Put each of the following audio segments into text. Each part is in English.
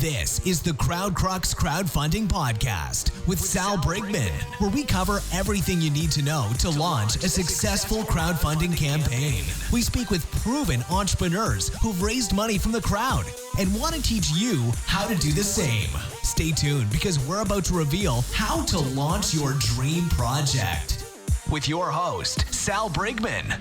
This is the Crowd Crux Crowdfunding Podcast with Sal Briggman, where we cover everything you need to know to launch a successful crowdfunding campaign. We speak with proven entrepreneurs who've raised money from the crowd and want to teach you how to do the same. Stay tuned because we're about to reveal how to launch your dream project with your host, Sal Briggman.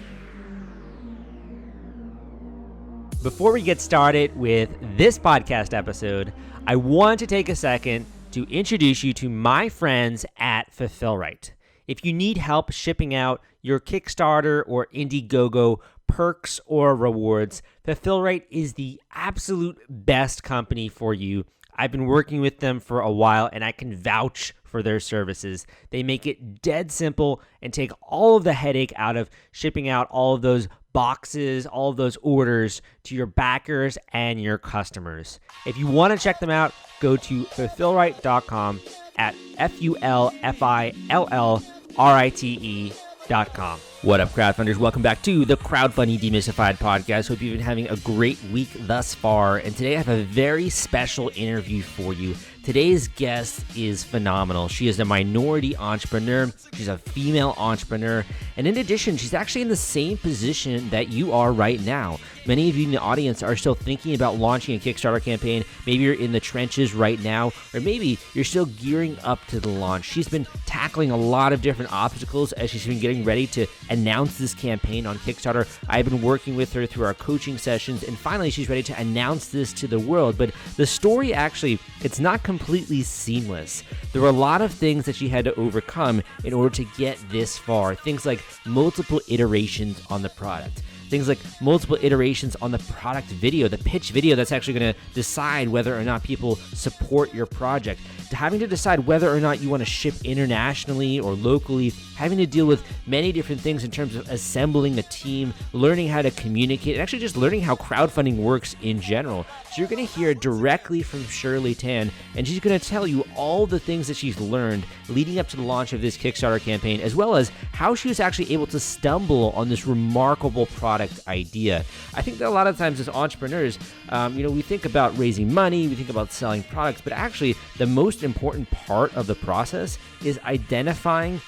Before we get started with this podcast episode, I want to take a second to introduce you to my friends at Fulfillrite. If you need help shipping out your Kickstarter or Indiegogo perks or rewards, Fulfillrite is the absolute best company for you. I've been working with them for a while and I can vouch for their services. They make it dead simple and take all of the headache out of shipping out all of those boxes, all of those orders to your backers and your customers. If you want to check them out, go to fulfillrite.com at fulfillrite.com. What up, crowdfunders? Welcome back to the Crowdfunding Demystified podcast. Hope you've been having a great week thus far. And today I have a very special interview for you. Today's guest is phenomenal. She is a minority entrepreneur. She's a female entrepreneur. And in addition, she's actually in the same position that you are right now. Many of you in the audience are still thinking about launching a Kickstarter campaign. Maybe you're in the trenches right now, or maybe you're still gearing up to the launch. She's been tackling a lot of different obstacles as she's been getting ready to announce this campaign on Kickstarter. I've been working with her through our coaching sessions, and finally she's ready to announce this to the world. But the story actually, it's not completely seamless. There were a lot of things that she had to overcome in order to get this far. Things like multiple iterations on the product. Things like multiple iterations on the product video, the pitch video that's actually going to decide whether or not people support your project, to having to decide whether or not you want to ship internationally or locally, having to deal with many different things in terms of assembling a team, learning how to communicate, and actually just learning how crowdfunding works in general. So you're going to hear directly from Shirley Tan, and she's going to tell you all the things that she's learned leading up to the launch of this Kickstarter campaign, as well as how she was actually able to stumble on this remarkable product idea. I think that a lot of times as entrepreneurs, we think about raising money, we think about selling products, but actually the most important part of the process is identifying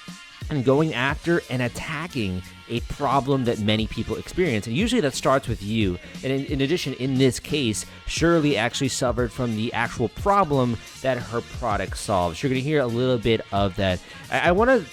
and going after and attacking a problem that many people experience. And usually that starts with you. And in addition, in this case, Shirley actually suffered from the actual problem that her product solves. You're going to hear a little bit of that. I want to,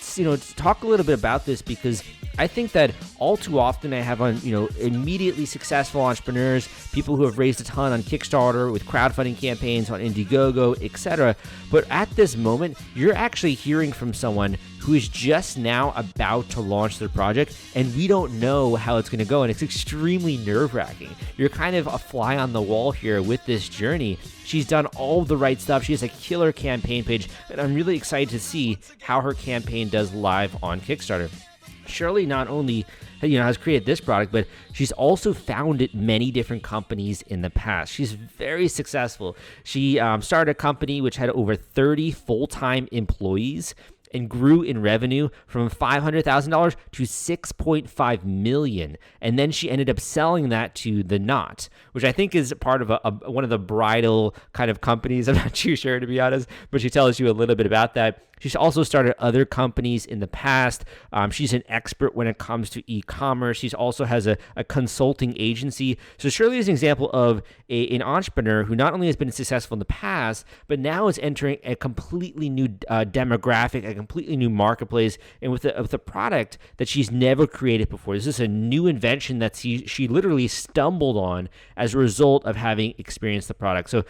talk a little bit about this because I think that all too often I have on, immediately successful entrepreneurs, people who have raised a ton on Kickstarter with crowdfunding campaigns on Indiegogo, etc. But at this moment, you're actually hearing from someone who is just now about to launch their project, and we don't know how it's going to go, and it's extremely nerve-wracking. You're kind of a fly on the wall here with this journey. She's done all the right stuff. She has a killer campaign page, and I'm really excited to see how her campaign does live on Kickstarter. Shirley not only has created this product, but she's also founded many different companies in the past. She's very successful. She started a company which had over 30 full-time employees and grew in revenue from $500,000 to $6.5 million. And then she ended up selling that to The Knot, which I think is part of one of the bridal kind of companies. I'm not too sure, to be honest, but she tells you a little bit about that. She's also started other companies in the past. She's an expert when it comes to e-commerce. She also has a consulting agency. So Shirley is an example of an entrepreneur who not only has been successful in the past, but now is entering a completely new demographic, a completely new marketplace, and with a product that she's never created before. This is a new invention that she literally stumbled on as a result of having experienced the problem.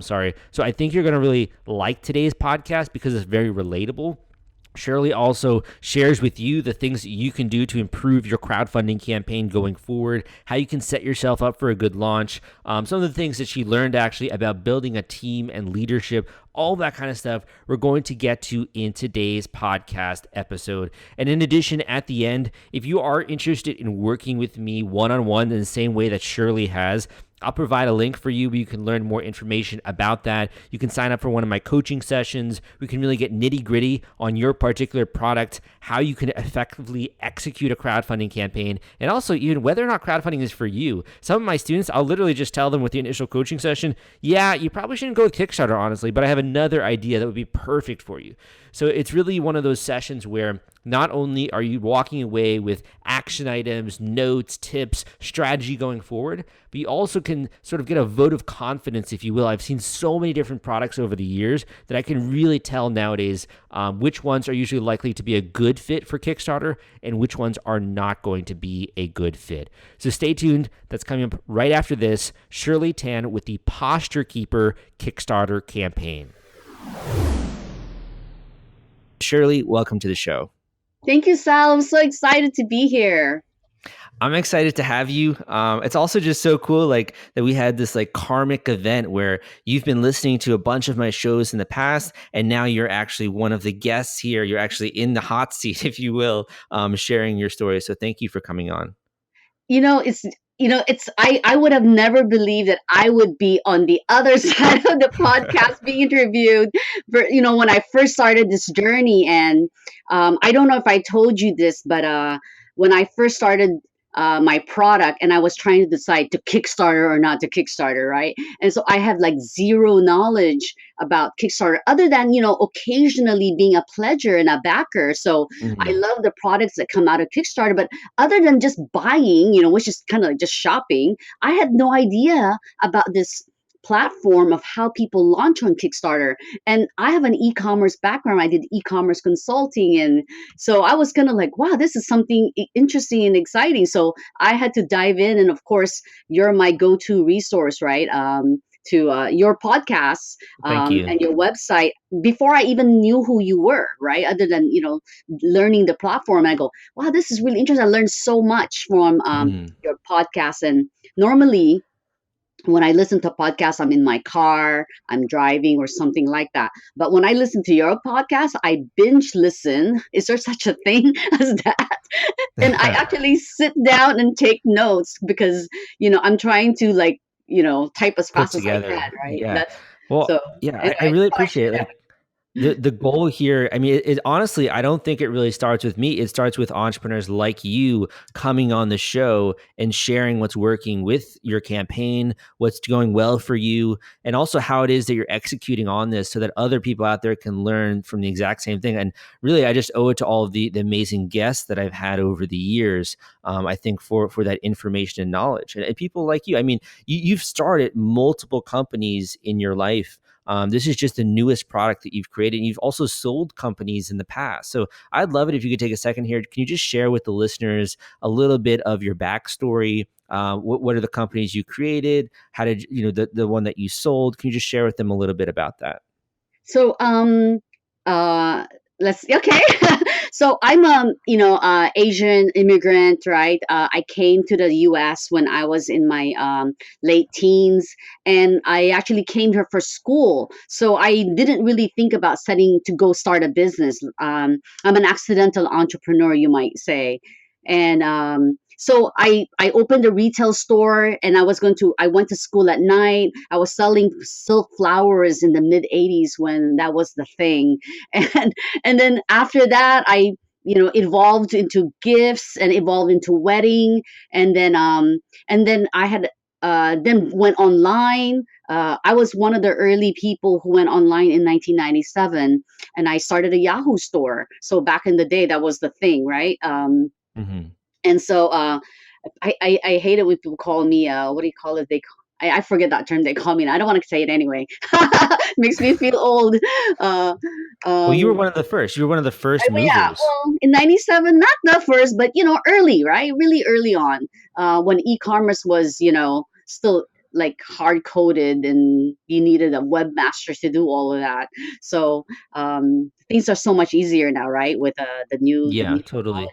So I think you're going to really like today's podcast because it's very relatable. Shirley also shares with you the things that you can do to improve your crowdfunding campaign going forward, how you can set yourself up for a good launch, some of the things that she learned actually about building a team and leadership, all that kind of stuff we're going to get to in today's podcast episode. And in addition, at the end, if you are interested in working with me one-on-one in the same way that Shirley has, I'll provide a link for you where you can learn more information about that. You can sign up for one of my coaching sessions. We can really get nitty gritty on your particular product, how you can effectively execute a crowdfunding campaign, and also even whether or not crowdfunding is for you. Some of my students, I'll literally just tell them with the initial coaching session, yeah, you probably shouldn't go with Kickstarter, honestly, but I have another idea that would be perfect for you. So it's really one of those sessions where not only are you walking away with action items, notes, tips, strategy going forward, but you also can sort of get a vote of confidence, if you will. I've seen so many different products over the years that I can really tell nowadays which ones are usually likely to be a good fit for Kickstarter and which ones are not going to be a good fit. So stay tuned. That's coming up right after this. Shirley Tan with the Posture Keeper Kickstarter campaign. Shirley, welcome to the show. Thank you, Sal. I'm so excited to be here. I'm excited to have you. It's also just so cool, like that we had this like karmic event where you've been listening to a bunch of my shows in the past, and now you're actually one of the guests here. You're actually in the hot seat, if you will, sharing your story. So thank you for coming on. I would have never believed that I would be on the other side of the podcast being interviewed when I first started this journey. And I don't know if I told you this, but when I first started my product and I was trying to decide to Kickstarter or not to Kickstarter, right? And so I had like zero knowledge about Kickstarter other than, occasionally being a pledger and a backer. So I love the products that come out of Kickstarter, but other than just buying, which is kind of like just shopping, I had no idea about this platform of how people launch on Kickstarter. And I have an e-commerce background. I did e-commerce consulting. And so I was kind of like, wow, this is something interesting and exciting. So I had to dive in. And of course, you're my go-to resource, right? To your podcasts and your website before I even knew who you were, right? Other than, learning the platform. I go, wow, this is really interesting. I learned so much from your podcast. And normally, when I listen to podcasts, I'm in my car, I'm driving or something like that. But when I listen to your podcast, I binge listen. Is there such a thing as that? And I actually sit down and take notes because, I'm trying to type as fast as I can, right? Yeah. I really appreciate it. The goal here, I mean, it honestly, I don't think it really starts with me. It starts with entrepreneurs like you coming on the show and sharing what's working with your campaign, what's going well for you, and also how it is that you're executing on this so that other people out there can learn from the exact same thing. And really, I just owe it to all of the amazing guests that I've had over the years, I think, for that information and knowledge. And people like you, I mean, you've started multiple companies in your life. This is just the newest product that you've created. And you've also sold companies in the past. So I'd love it if you could take a second here. Can you just share with the listeners a little bit of your backstory? What are the companies you created? How did the one that you sold? Can you just share with them a little bit about that? So okay. So I'm Asian immigrant, right? I came to the US when I was in my late teens, and I actually came here for school. So I didn't really think about setting to go start a business. I'm an accidental entrepreneur, you might say. And so I opened a retail store, and I went to school at night. I was selling silk flowers in the mid 80s when that was the thing. And then after that, I evolved into gifts and evolved into wedding. And then I had then went online. I was one of the early people who went online in 1997, and I started a Yahoo store. So back in the day, that was the thing, right? And so I hate it when people call me, what do you call it? I forget that term they call me. And I don't want to say it anyway. Makes me feel old. Well, you were one of the first. You were one of the first movers. Yeah, well, in 97, not the first, but, early, right? Really early on, when e-commerce was, still like hard coded, and you needed a webmaster to do all of that. So things are so much easier now, right? With the new. Totally.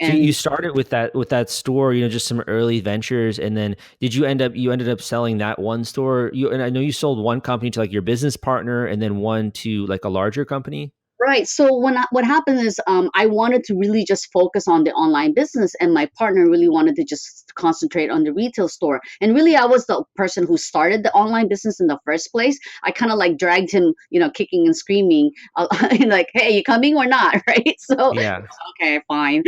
So you started with that store, just some early ventures, and then you ended up selling that one store. And I know you sold one company to like your business partner, and then one to like a larger company. Right. So what happened is, I wanted to really just focus on the online business, and my partner really wanted to just concentrate on the retail store. And really, I was the person who started the online business in the first place. I kind of like dragged him, kicking and screaming, like, "Hey, you coming or not?" Right. So Yeah. okay, fine.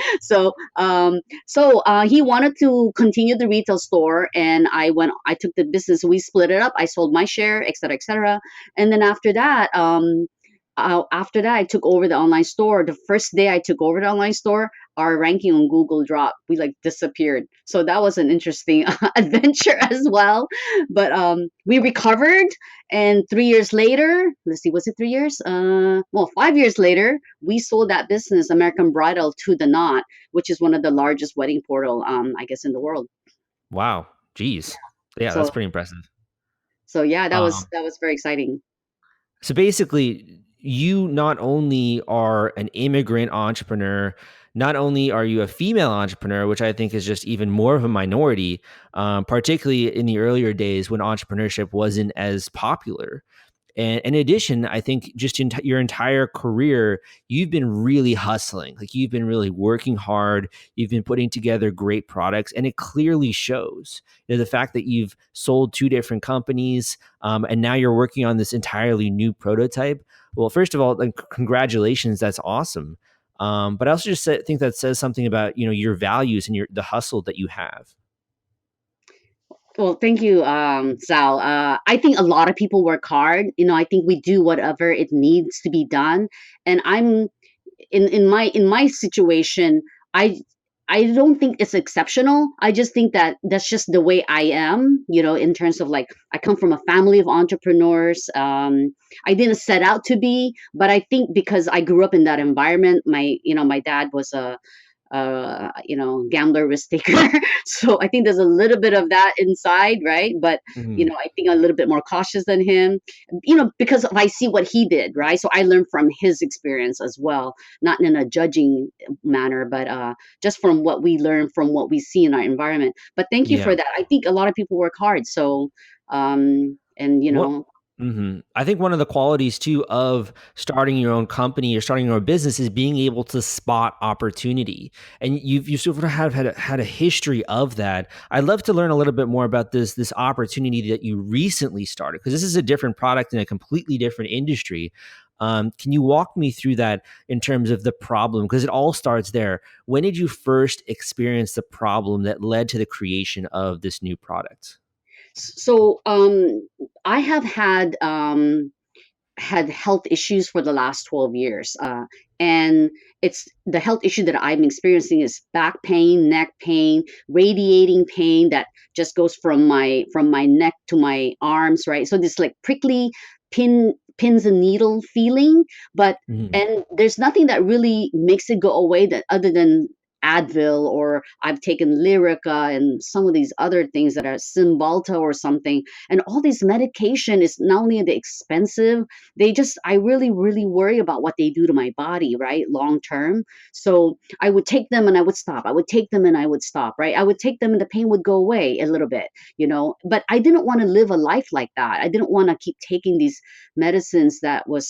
He wanted to continue the retail store, and I took the business. We split it up. I sold my share, et cetera, et cetera. And then after that, I took over the online store. The first day I took over the online store, our ranking on Google dropped. We like disappeared. So that was an interesting adventure as well. But we recovered, and 3 years later, let's see, was it 3 years? 5 years later, we sold that business, American Bridal, to the Knot, which is one of the largest wedding portal, I guess, in the world. Wow. Jeez. Yeah, that's So pretty impressive. so yeah, that was Um, that was very exciting. so basically, you not only are an immigrant entrepreneur, not only are you a female entrepreneur, which I think is just even more of a minority, particularly in the earlier days when entrepreneurship wasn't as popular. And in addition, I think just your entire career, you've been really hustling. Like you've been really working hard. You've been putting together great products, and it clearly shows. The fact that you've sold two different companies, and now you're working on this entirely new prototype. Well, first of all, like, congratulations. That's awesome. But I also just think that says something about your values and the hustle that you have. Well, thank you, Sal. I think a lot of people work hard. I think we do whatever it needs to be done. And I'm in my situation, I I don't think it's exceptional. I just think that that's just the way I am. In terms of, like, I come from a family of entrepreneurs. I didn't set out to be, but I think because I grew up in that environment, my dad was a gambler, risk taker. So I think there's a little bit of that inside, right? But Mhm. I think I'm a little bit more cautious than him, because I see what he did, right? So I learned from his experience as well, not in a judging manner, but just from what we learn from what we see in our environment. But thank you Yeah. for that. I think a lot of people work hard. So, and What I think one of the qualities too of starting your own company or starting your own business is being able to spot opportunity, and you sort of have had a history of that. I'd love to learn a little bit more about this opportunity that you recently started, because this is a different product in a completely different industry. Can you walk me through that in terms of the problem? Because it all starts there. When did you first experience the problem that led to the creation of this new product? so I have had health issues for the last 12 years. And it's the health issue that I'm experiencing is back pain, neck pain, radiating pain that just goes from my neck to my arms, right? So this, like, prickly pins and needle feeling, but Mhm. and there's nothing that really makes it go away, that other than Advil, or I've taken Lyrica and some of these other things that are Cymbalta or something. And all this medication is not only the expensive, I really, really worry about what they do to my body, right? Long term. So I would take them and I would stop. I would take them and I would stop, right? I would take them and the pain would go away a little bit, but I didn't want to live a life like that. I didn't want to keep taking these medicines that are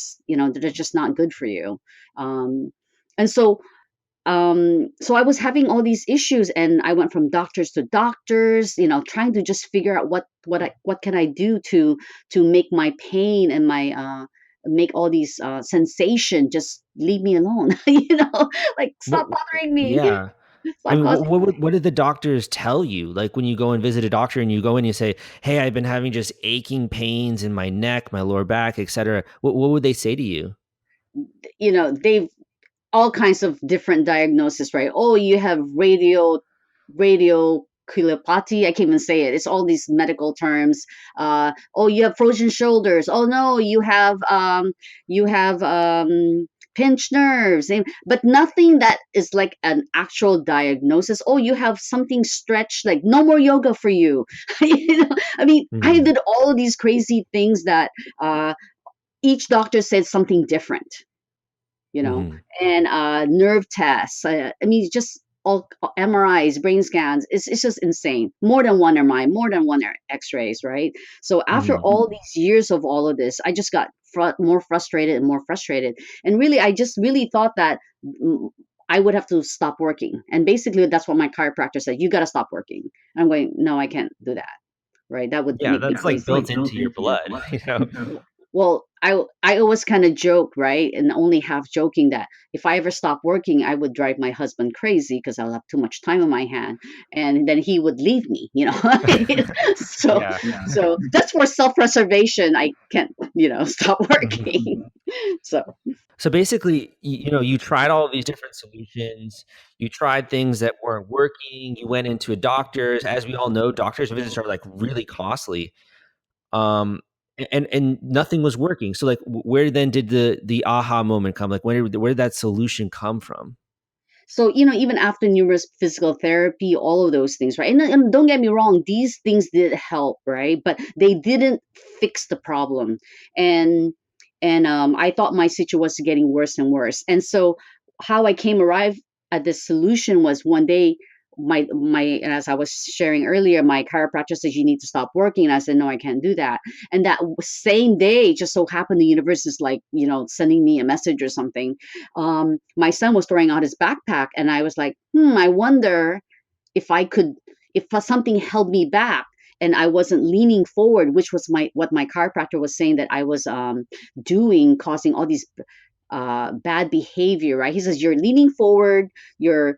just not good for you. Um, and so I was having all these issues, and I went from doctors to doctors, trying to just figure out what can I do to make my pain and my make all these sensation just leave me alone. Like, What? stop bothering me. Yeah. I Stop mean, causing what did the doctors tell you? Like when you go and visit a doctor and you go in and you say, "Hey, I've been having just aching pains in my neck, my lower back, etc." What would they say to you? they've all kinds of different diagnoses, right? Oh, you have radiculopathy. I can't even say it. It's all these medical terms. Oh, you have frozen shoulders. Oh no, you have pinched nerves. But nothing that is like an actual diagnosis. Oh, you have something stretched. Like, no more yoga for you. I mean, I Mhm. did all of these crazy things that each doctor said something different, you know, Mhm. and nerve tests. I mean, just all MRIs, brain scans. It's just insane. More than one MRI, more than one X-rays, right? So after Mhm. all these years of all of this, I just got more frustrated and more frustrated. And really, I just really thought that I would have to stop working. And basically, that's what my chiropractor said. You got to stop working. And I'm going, no, I can't do that. Right? That would Yeah, make me that's like crazy. built into your blood, you know. Well, I always kind of joke, right? And only half joking that if I ever stop working, I would drive my husband crazy because I'll have too much time on my hand, and then he would leave me, so Yeah. so just for self-preservation, I can't, stop working. So So basically, you tried all of these different solutions. You tried things that weren't working. You went into a doctor's. As we all know, doctor's visits are like really costly. Um, and nothing was working. So like, where then did the aha moment come? Like, where did that solution come from? So, even after numerous physical therapy, all of those things, right? And don't get me wrong, these things did help, right? But they didn't fix the problem. And I thought my situation was getting worse and worse. And so how I came arrive at this solution was one day and as I was sharing earlier, my chiropractor says you need to stop working. And I said, no, I can't do that. And that same day, just so happened the universe is like, sending me a message or something. My son was throwing out his backpack, and I was like, I wonder if I could, if something held me back and I wasn't leaning forward, which was what my chiropractor was saying that I was doing, causing all these bad behavior, right? He says you're leaning forward, your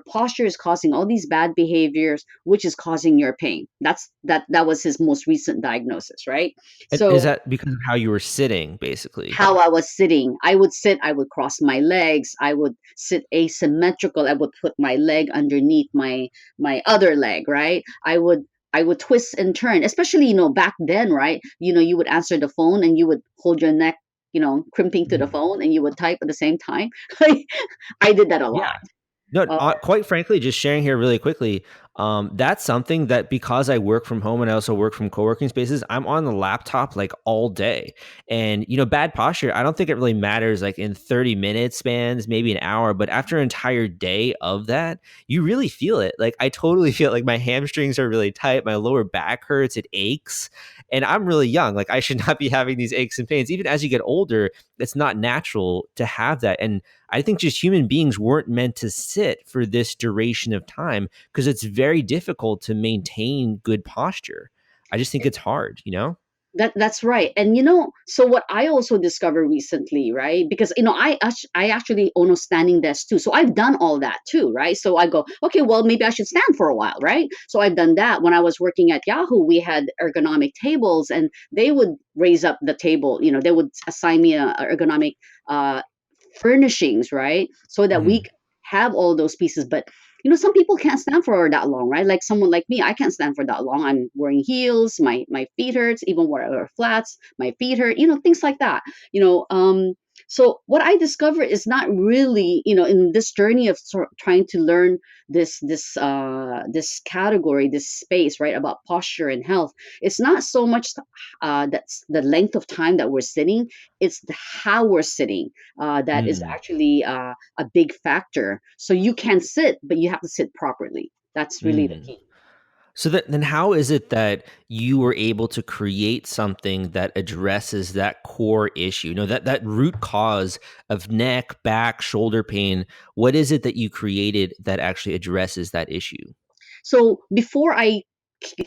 posture is causing all these bad behaviors, which is causing your pain. That was his most recent diagnosis, right? And is So that because of how you were sitting, basically? how I was sitting. I would sit, I would cross my legs, I would sit asymmetrical, I would put my leg underneath my other leg, right? I would twist and turn, especially, back then, right? You would answer the phone and you would hold your neck, crimping to the Mhm. phone, and you would type at the same time. I did that a lot. Yeah. No, Uh, quite frankly, just sharing here really quickly, that's something that because I work from home and I also work from co-working spaces, I'm on the laptop like all day. And, bad posture, I don't think it really matters like in 30-minute spans, maybe an hour, but after an entire day of that, you really feel it. Like I totally feel like my hamstrings are really tight, my lower back hurts, it aches. And I'm really young. Like I should not be having these aches and pains. Even as you get older, it's not natural to have that. And I think just human beings weren't meant to sit for this duration of time because it's very difficult to maintain good posture. I just think it's hard. that's right. And so what I also discovered recently, right? Because I actually own a standing desk too. So I've done all that too, right? So I go, okay, well maybe I should stand for a while, right? So I've done that. When I was working at Yahoo, we had ergonomic tables, and they would raise up the table, they would assign me a ergonomic uh furnishings, right? So that we Mhm. have all those pieces. But some people can't stand for that long, right? Like someone like me, I can't stand for that long. I'm wearing heels, my feet hurts, even wear flats, my feet hurt, things like that. You know, so what I discovered is not really, in this journey of trying to learn this category, this space, right, about posture and health. It's not so much that's the length of time that we're sitting, it's how we're sitting that is Mm. actually a big factor. So you can sit, but you have to sit properly. That's really the Mm. key. So then how is it that you were able to create something that addresses that core issue? That root cause of neck, back, shoulder pain. What is it that you created that actually addresses that issue? So before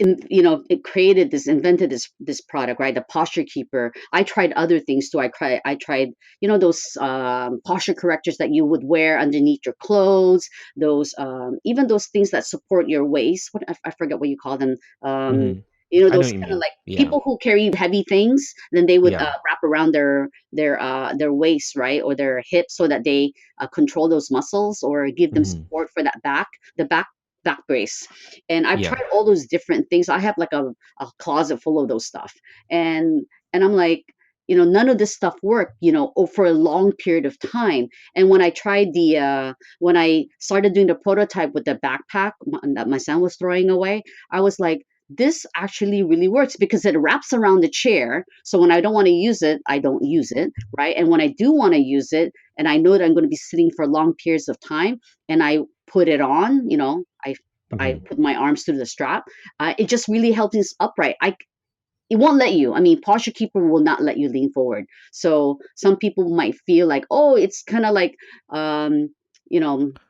invented this product, right? The posture keeper. I tried other things too. I tried those posture correctors that you would wear underneath your clothes. Those even those things that support your waist. I forget what you call them. Um, Mhm. I know those what you kind of mean. like Yeah. people who carry heavy things. Then they would Yeah. wrap around their waist, right, or their hips, so that they control those muscles or give them Mhm. support for that the back brace. And I've Yeah. tried all those different things. I have like a closet full of those stuff. And I'm like, none of this stuff worked, for a long period of time. And when I started doing the prototype with the backpack that my son was throwing away, I was like, this actually really works because it wraps around the chair. So when I don't want to use it, I don't use it, right? And when I do want to use it, and I know that I'm going to be sitting for long periods of time, and put it on, I Mhm. put my arms through the strap. It just really helps us upright. It won't let you. I mean, posture keeper will not let you lean forward. So some people might feel like, oh, it's kind of like,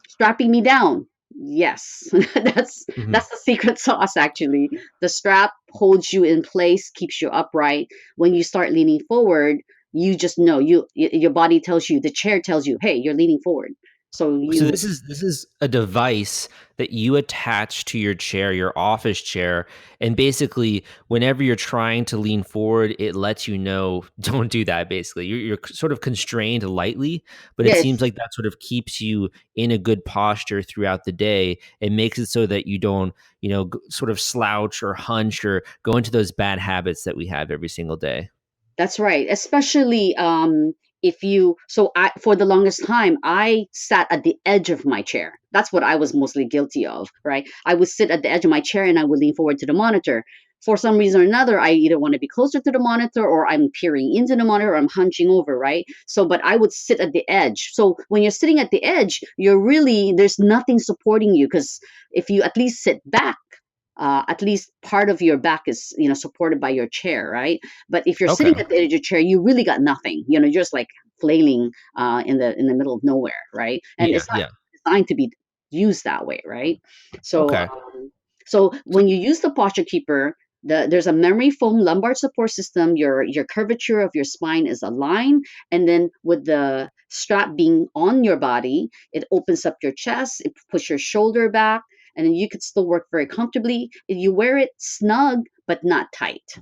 strapping me down. Yes, Mhm. that's the secret sauce. Actually, the strap holds you in place, keeps you upright. When you start leaning forward, you just know your body tells you, the chair tells you, hey, you're leaning forward. So So you this is a device that you attach to your chair, your office chair, and basically whenever you're trying to lean forward, it lets you know don't do that. Basically, you're sort of constrained lightly, but it seems yes, like that sort of keeps you in a good posture throughout the day. It makes it so that you don't sort of slouch or hunch or go into those bad habits that we have every single day. that's right. Especially if you, so I, for the longest time, I sat at the edge of my chair. That's what I was mostly guilty of, right? I would sit at the edge of my chair and I would lean forward to the monitor. For some reason or another, I either want to be closer to the monitor or I'm peering into the monitor or I'm hunching over, right? So, but I would sit at the edge. So when you're sitting at the edge, there's nothing supporting you because if you at least sit back, at least part of your back is supported by your chair, right? But if you're sitting Okay. at the edge of your chair, you really got nothing. You're just like flailing in the middle of nowhere, right? And Yeah. it's not Yeah. designed to be used that way, right? So Okay. so So, when you use the posture keeper, there's a memory foam lumbar support system. Your curvature of your spine is aligned, and then with the strap being on your body, it opens up your chest, it puts your shoulder back, and then you could still work very comfortably. You wear it snug but not tight.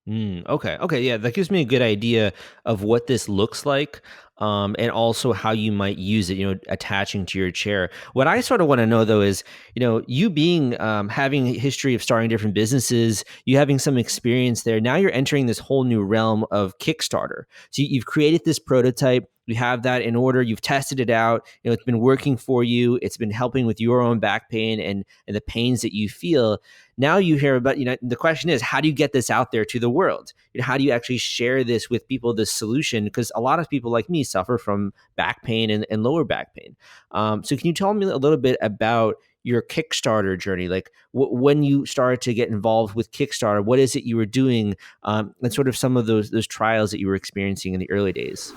Okay. Okay. Yeah, that gives me a good idea of what this looks like, and also how you might use it. Attaching to your chair. What I sort of want to know though is, you being having a history of starting different businesses, you having some experience there. Now you're entering this whole new realm of Kickstarter. So you've created this prototype. You have that in order. You've tested it out. It's been working for you. It's been helping with your own back pain and the pains that you feel. Now you hear about, the question is, how do you get this out there to the world? How do you actually share this with people, this solution? Because a lot of people like me suffer from back pain and lower back pain. So can you tell me a little bit about your Kickstarter journey? Like when you started to get involved with Kickstarter, what is it you were doing, and sort of some of those trials that you were experiencing in the early days?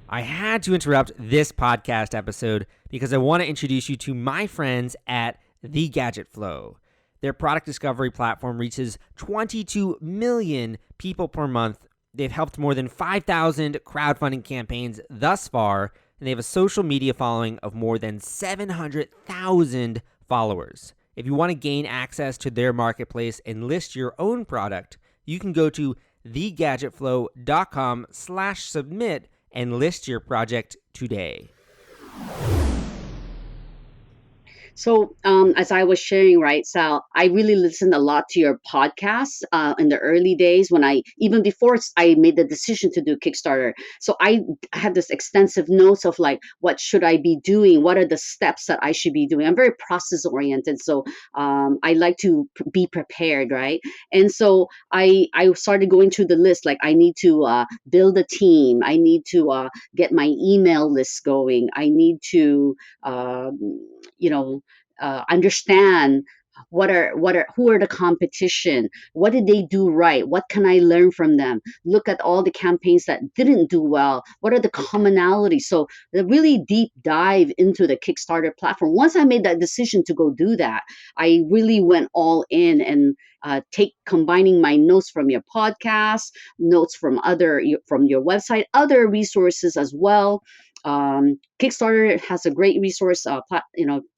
I had to interrupt this podcast episode because I want to introduce you to my friends at The Gadget Flow. Their product discovery platform reaches 22 million people per month. They've helped more than 5,000 crowdfunding campaigns thus far, and they have a social media following of more than 700,000 followers. If you want to gain access to their marketplace and list your own product, you can go to thegadgetflow.com/submit and list your project today. So, as I was sharing, right, Sal, I really listened a lot to your podcasts in the early days when even before I made the decision to do Kickstarter. So I had this extensive notes of like, what should I be doing? What are the steps that I should be doing? I'm very process oriented. So I like to be prepared, right? And so I started going through the list, like I need to build a team. I need to get my email list going. I need to, you know, understand who are the competition, what did they do right, what can I learn from them, look at all the campaigns that didn't do well, what are the commonalities. So the really deep dive into the Kickstarter platform. Once I made that decision to go do that, I really went all in and take combining my notes from your podcast, notes from from your website, other resources as well. Kickstarter has a great resource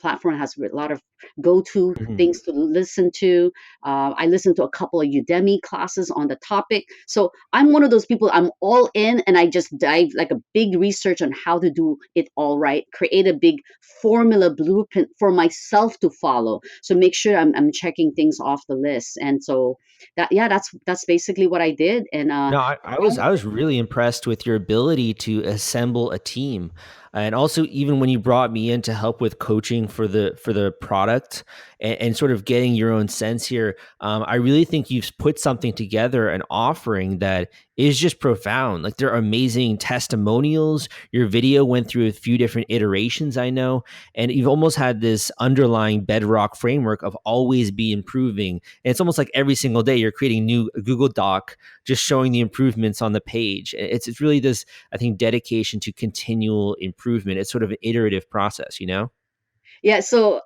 platform, has a lot of go-to Mhm. things to listen to. I listened to a couple of Udemy classes on the topic. So I'm one of those people, I'm all in and I just dive like a big research on how to do it all right, create a big formula blueprint for myself to follow. So make sure I'm checking things off the list. And so that's basically what I did. And No, I was really impressed with your ability to assemble a team, and also even when you brought me in to help with coaching for the product, and sort of getting your own sense here. I really think you've put something together, an offering that is just profound. Like, there are amazing testimonials. Your video went through a few different iterations, I know, and you've almost had this underlying bedrock framework of always be improving. And it's almost like every single day you're creating new Google Doc, just showing the improvements on the page. It's really this, I think, dedication to continual improvement. It's sort of an iterative process, you know? Yeah. So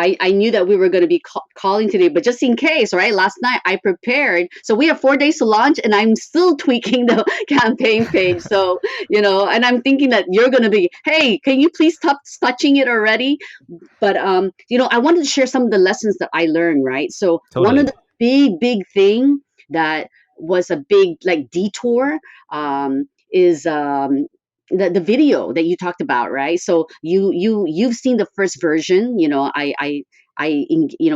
I knew that we were going to be calling today, but just in case, right? Last night I prepared. So we have 4 days to launch, and I'm still tweaking the campaign page. So, and I'm thinking that you're going to be, hey, can you please stop touching it already? But, I wanted to share some of the lessons that I learned, right? So one of Totally. the big thing that was a big like detour is the video that you talked about, right? So you've seen the first version.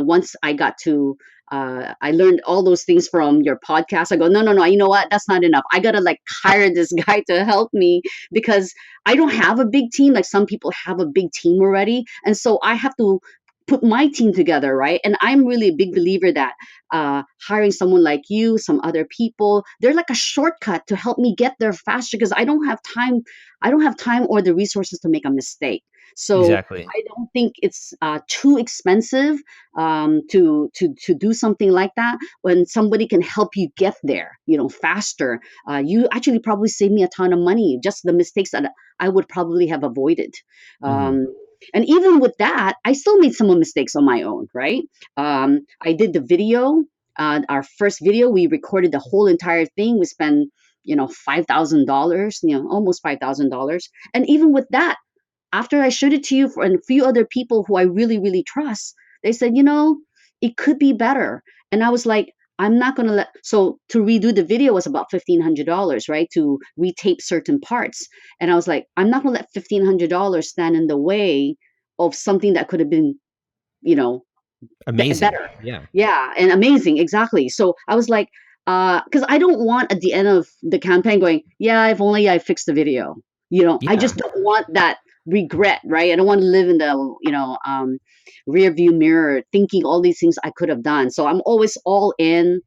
Once I got to I learned all those things from your podcast. I go, no, you know what? That's not enough. I gotta like hire this guy to help me, because I don't have a big team. Like some people have a big team already, and so I have to put my team together, right? And I'm really a big believer that hiring someone like you, some other people, they're like a shortcut to help me get there faster, because I don't have time. I don't have time or the resources to make a mistake. So Exactly. I don't think it's too expensive to do something like that when somebody can help you get there, faster. You actually probably save me a ton of money, just the mistakes that I would probably have avoided. Hmm. Um, and even with that, I still made some mistakes on my own, right? I did the video, our first video, we recorded the whole entire thing. We spent, $5,000, almost $5,000. And even with that, after I showed it to you and a few other people who I really, really trust, they said, it could be better. And I was like, I'm not going to so to redo the video was about $1,500, right? To retape certain parts. And I was like, I'm not going to let $1,500 stand in the way of something that could have been, you know, Amazing. better. Yeah. Yeah. And amazing. Exactly. So I was like, because I don't want at the end of the campaign going, yeah, if only I fixed the video. I Yeah. just don't want that regret, right? I don't want to live in the, rear view mirror thinking all these things I could have done. So I'm always all in,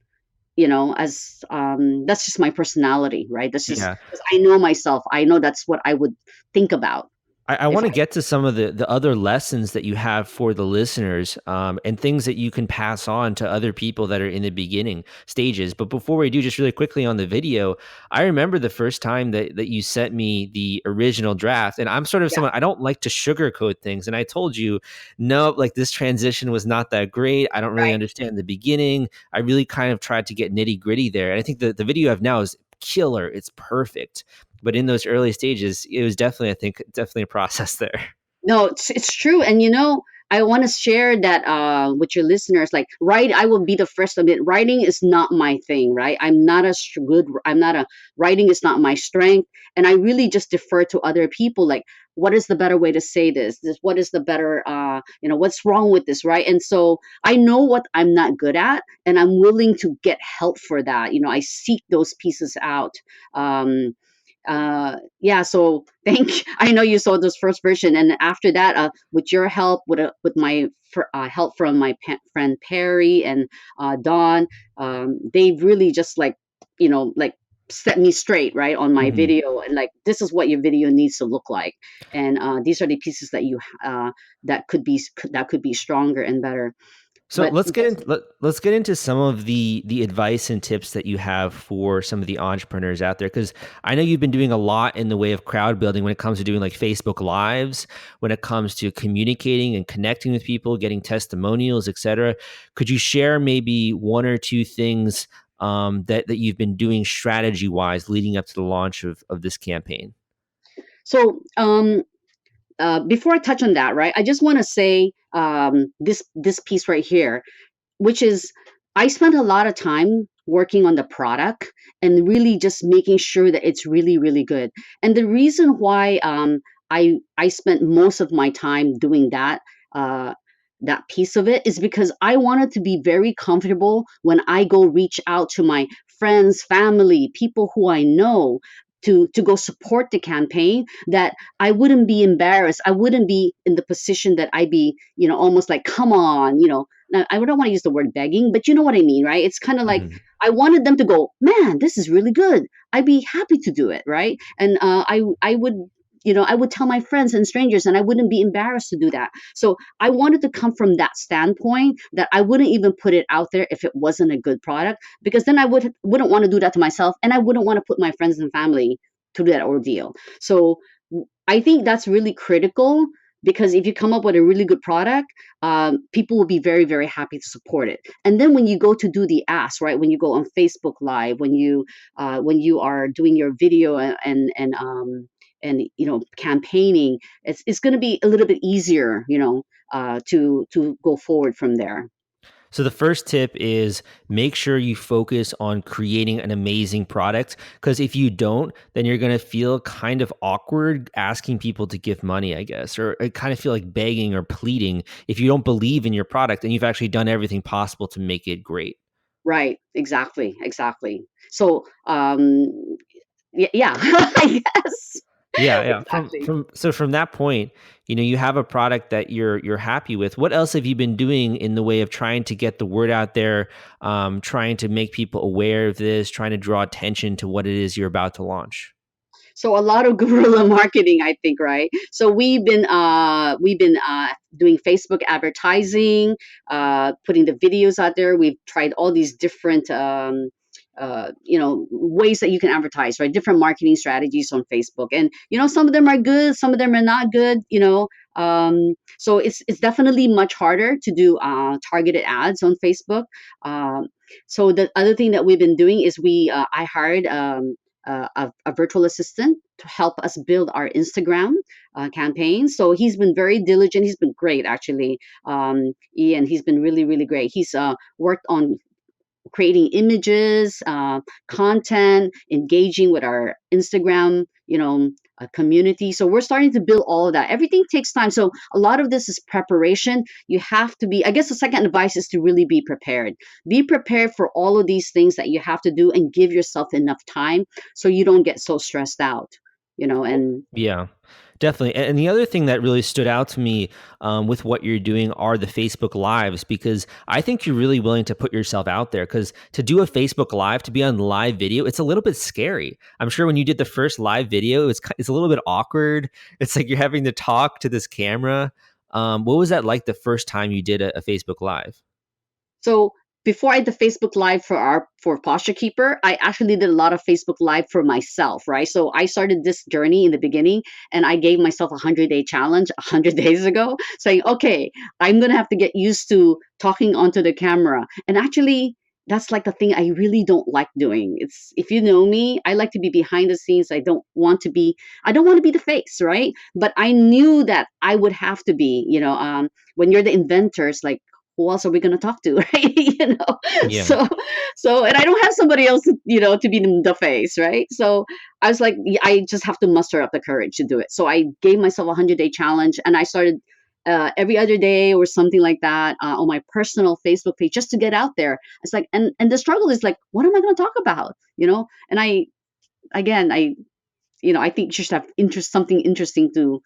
as that's just my personality, right? That's just Yeah. because I know myself. I know that's what I would think about I if want I. to get to some of the other lessons that you have for the listeners, and things that you can pass on to other people that are in the beginning stages. But before we do, just really quickly on the video, I remember the first time that you sent me the original draft, and I'm sort of Yeah. someone, I don't like to sugarcoat things. And I told you, no, like this transition was not that great. I don't really Right. understand the beginning. I really kind of tried to get nitty gritty there. And I think the video you have now is killer. It's perfect. But in those early stages, it was definitely, I think, definitely a process there. No, it's true. And I want to share that with your listeners. Like, I will be the first to admit, writing is not my thing, right? I'm not a, writing is not my strength. And I really just defer to other people. Like, what is the better way to say this? What is the better, what's wrong with this, right? And so I know what I'm not good at, and I'm willing to get help for that. I seek those pieces out. Um, yeah, so I know you saw this first version, and after that, with your help, with my help from my friend Perry and Dawn, they really just like set me straight, right, on my Mhm. video, and like, this is what your video needs to look like, and these are the pieces that you that could be stronger and better. So But let's get into some of the advice and tips that you have for some of the entrepreneurs out there, because I know you've been doing a lot in the way of crowd building when it comes to doing like Facebook Lives, when it comes to communicating and connecting with people, getting testimonials, etc. Could you share maybe one or two things that you've been doing strategy wise leading up to the launch of this campaign? so before I touch on that, right, I just want to say this piece right here, which is, I spent a lot of time working on the product and really just making sure that it's really, really good. And the reason why I spent most of my time doing uh, that piece of it is because I wanted to be very comfortable when I go reach out to my friends, family, people who I know, to go support the campaign, that I wouldn't be embarrassed. I wouldn't be in the position that I'd be, almost like, come on, Now, I don't want to use the word begging, but you know what I mean, right? It's kind of like Mhm. I wanted them to go, man, this is really good. I'd be happy to do it, right? And I would. I would tell my friends and strangers, and I wouldn't be embarrassed to do that. So I wanted to come from that standpoint, that I wouldn't even put it out there if it wasn't a good product, because then I wouldn't want to do that to myself, and I wouldn't want to put my friends and family through that ordeal. So I think that's really critical, because if you come up with a really good product, people will be very, very happy to support it. And then when you go to do the ask, right? When you go on Facebook Live, when you are doing your video and campaigning, it's going to be a little bit easier, to go forward from there. So the first tip is make sure you focus on creating an amazing product, because if you don't, then you're going to feel kind of awkward asking people to give money, I guess, or kind of feel like begging or pleading if you don't believe in your product and you've actually done everything possible to make it great. Right. Exactly. So yeah, I guess. Yeah, yeah. From Exactly. from so from that point, you have a product that you're happy with. What else have you been doing in the way of trying to get the word out there, trying to make people aware of this, trying to draw attention to what it is you're about to launch? So a lot of guerrilla marketing, I think, right? So we've been doing Facebook advertising, putting the videos out there. We've tried all these different ways that you can advertise, right? Different marketing strategies on Facebook, and some of them are good, some of them are not good. So it's definitely much harder to do targeted ads on Facebook. Um, so the other thing that we've been doing is I hired a virtual assistant to help us build our Instagram campaign. So he's been very diligent. He's been great, actually. Ian, he's been really, really great. He's worked on creating images, content, engaging with our Instagram, community. So we're starting to build all of that. Everything takes time. So a lot of this is preparation. You have to be, I guess the second advice is to really be prepared. Be prepared for all of these things that you have to do, and give yourself enough time so you don't get so stressed out, and Yeah, definitely. And the other thing that really stood out to me with what you're doing are the Facebook Lives, because I think you're really willing to put yourself out there. Because to do a Facebook Live, to be on live video, it's a little bit scary. I'm sure when you did the first live video, it's a little bit awkward. It's like you're having to talk to this camera. What was that like the first time you did a Facebook Live? So before I did Facebook Live for Posture Keeper, I actually did a lot of Facebook Live for myself, right? So I started this journey in the beginning, and I gave myself a 100-day challenge 100 days ago, saying, okay, I'm gonna have to get used to talking onto the camera. And actually, that's like the thing I really don't like doing. It's, if you know me, I like to be behind the scenes. I don't want to be the face, right? But I knew that I would have to be, when you're the inventors, like, who else are we going to talk to, right? Yeah. So and I don't have somebody else, to be the face, right? So I was like, I just have to muster up the courage to do it. So I gave myself a 100-day challenge, and I started every other day or something like that on my personal Facebook page, just to get out there. It's like, and the struggle is like, what am I going to talk about? And I think you should have something interesting to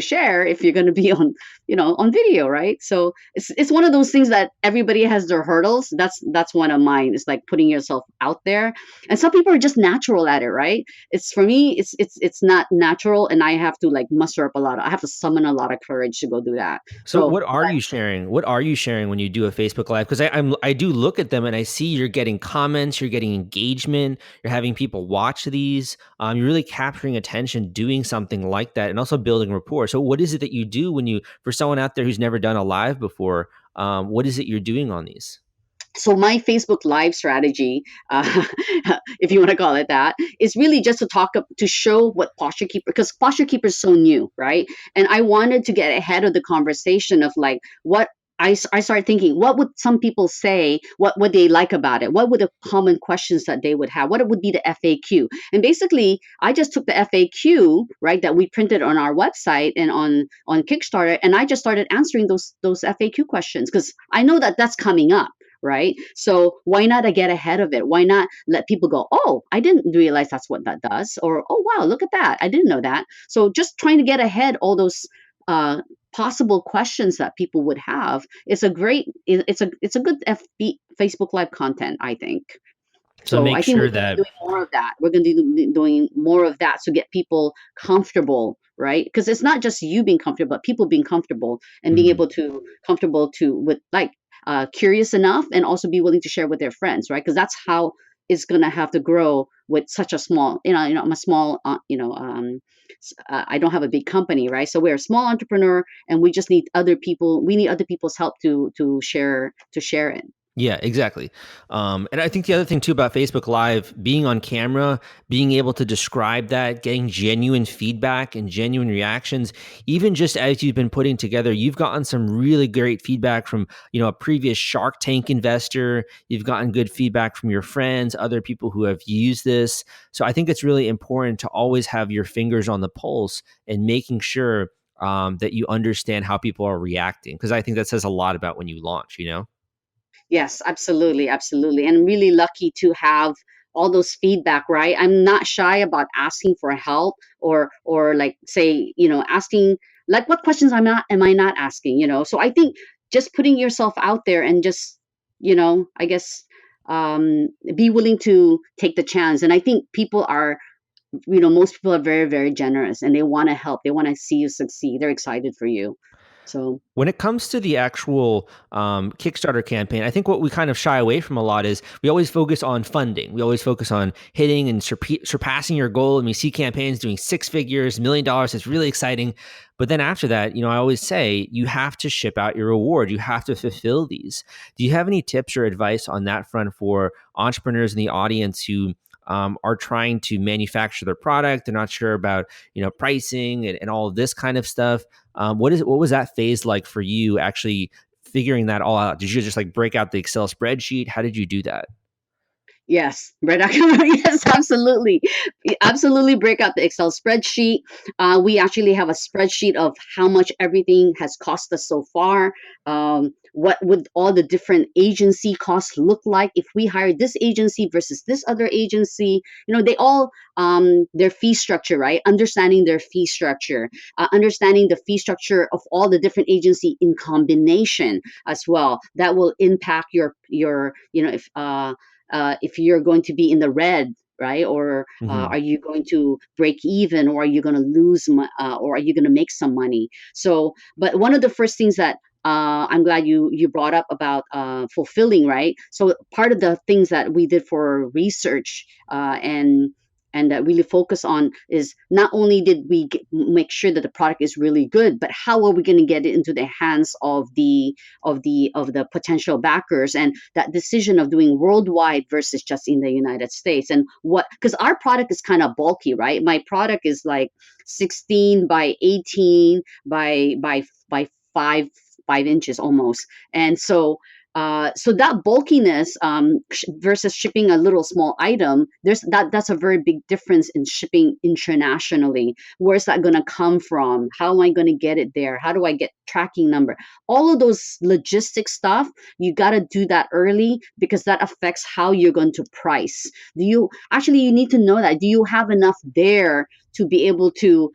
share if you're going to be on video, right? So it's one of those things that everybody has their hurdles. That's one of mine. It's like putting yourself out there, and some people are just natural at it, right? It's, for me, it's not natural, and I have to like muster up I have to summon a lot of courage to go do that. So So what are you sharing? What are you sharing when you do a Facebook Live? Because I do look at them and I see you're getting comments, you're getting engagement, you're having people watch these. You're really capturing attention, doing something like that, and also building rapport. So what is it that you do for someone out there who's never done a live before? What is it you're doing on these? So my Facebook Live strategy, if you want to call it that, is really just to show what Posture Keeper, because Posture Keeper is so new, right? And I wanted to get ahead of the conversation of like what I started thinking, what would some people say, what would they like about it? What would the common questions that they would have? What would be the FAQ? And basically, I just took the FAQ, right, that we printed on our website and on Kickstarter, and I just started answering those FAQ questions, because I know that that's coming up, right? So why not get ahead of it? Why not let people go, oh, I didn't realize that's what that does, or oh wow, look at that, I didn't know that. So just trying to get ahead all those possible questions that people would have is a great, it's a good Facebook Live content, I think. So So make I think sure we're going to that be doing more of that. We're going to be doing more of that to get people comfortable, right? Because it's not just you being comfortable, but people being comfortable and being Mhm. able to comfortable to with like curious enough and also be willing to share with their friends, right? Because that's how it's going to have to grow with such a small, I'm a small, I don't have a big company, right? So we're a small entrepreneur, and we just need other people. We need other people's help to share it. Yeah, exactly. And I think the other thing too about Facebook Live, being on camera, being able to describe that, getting genuine feedback and genuine reactions, even just as you've been putting together, you've gotten some really great feedback from, a previous Shark Tank investor. You've gotten good feedback from your friends, other people who have used this. So I think it's really important to always have your fingers on the pulse and making sure that you understand how people are reacting, because I think that says a lot about when you launch. Yes, absolutely, absolutely. And I'm really lucky to have all those feedback, right? I'm not shy about asking for help or like say, asking like what questions am I not asking, So I think just putting yourself out there and just, I guess be willing to take the chance. And I think people are, most people are very, very generous and they want to help. They want to see you succeed. They're excited for you. So When it comes to the actual Kickstarter campaign, I think what we kind of shy away from a lot is we always focus on funding. We always focus on hitting and surpassing your goal. And we see campaigns doing six figures, $1 million. It's really exciting. But then after that, I always say you have to ship out your reward. You have to fulfill these. Do you have any tips or advice on that front for entrepreneurs in the audience who are trying to manufacture their product? They're not sure about pricing and all of this kind of stuff. What was that phase like for you, actually figuring that all out? Did you just like break out the Excel spreadsheet? How did you do that? yes, right. Yes, absolutely. Absolutely break out the Excel spreadsheet. We actually have a spreadsheet of how much everything has cost us so far. What would all the different agency costs look like if we hired this agency versus this other agency? They all, their fee structure, right? Understanding their fee structure, understanding the fee structure of all the different agency in combination as well. That will impact your, if you're going to be in the red, right? Or Hmm. are you going to break even, or are you going to or are you going to make some money? So, but one of the first things that I'm glad you brought up about fulfilling, right? So part of the things that we did for research and that really focus on is not only did we make sure that the product is really good, but how are we going to get it into the hands of the potential backers, and that decision of doing worldwide versus just in the United States. And what, because our product is kind of bulky, right? My product is like 16 by 18 by 5 inches almost. And so that bulkiness versus shipping a little small item, that's a very big difference in shipping internationally. Where's that going to come from? How am I going to get it there? How do I get tracking number? All of those logistic stuff, you got to do that early, because that affects how you're going to price. You need to know that. Do you have enough there to be able to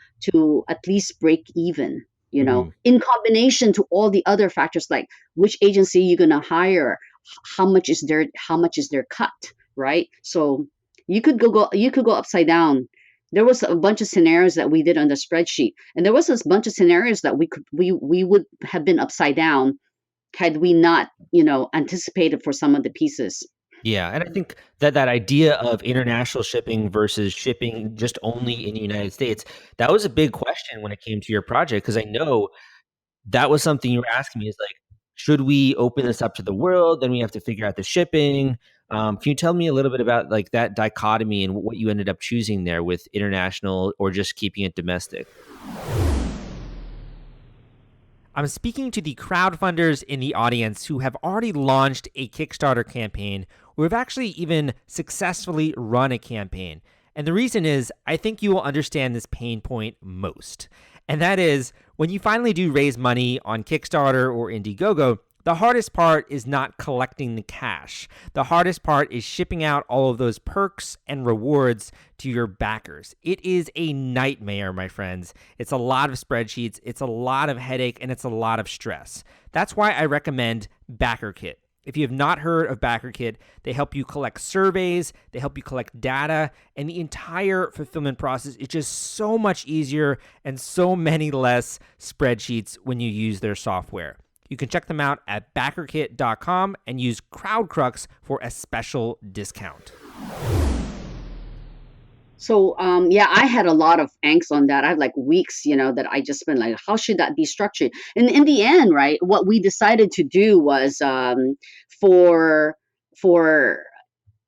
at least break even? Hmm. In combination to all the other factors, like which agency you're going to hire, how much is their cut, right? So you could go upside down. There was a bunch of scenarios that we did on the spreadsheet, and there was a bunch of scenarios that we would have been upside down had we not anticipated for some of the pieces. Yeah, and I think that idea of international shipping versus shipping just only in the United States, that was a big question when it came to your project, because I know that was something you were asking me, is like, should we open this up to the world? Then we have to figure out the shipping. Can you tell me a little bit about like that dichotomy and what you ended up choosing there with international or just keeping it domestic? I'm speaking to the crowdfunders in the audience who have already launched a Kickstarter campaign, or have actually even successfully run a campaign. And the reason is, I think you will understand this pain point most. And that is, when you finally do raise money on Kickstarter or Indiegogo, The hardest part is not collecting the cash. The hardest part is shipping out all of those perks and rewards to your backers. It is a nightmare, my friends. It's a lot of spreadsheets, it's a lot of headache, and it's a lot of stress. That's why I recommend BackerKit. If you have not heard of BackerKit, they help you collect surveys, they help you collect data, and the entire fulfillment process is just so much easier and so many less spreadsheets when you use their software. You can check them out at backerkit.com and use CrowdCrux for a special discount. So, I had a lot of angst on that. I had like weeks, that I just been like, how should that be structured? And in the end, right, what we decided to do was for